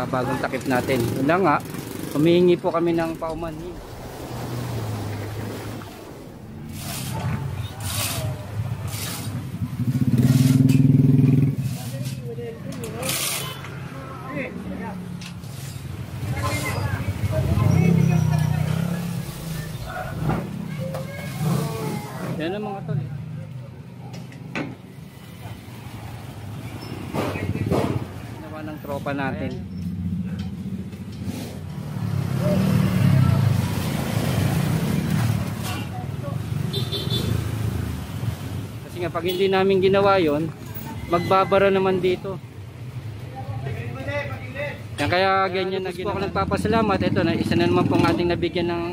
bagong takip natin. Wala nga, humihingi po kami ng paumanhin. Yan ang mga tol. Ginawa ng tropa natin. Kasi nga pag hindi namin ginawa yon, magbabara naman dito. Yan, kaya ganyan na ginawa. Ako nagpapasalamat. Ito na isa na naman pong ating nabigyan ng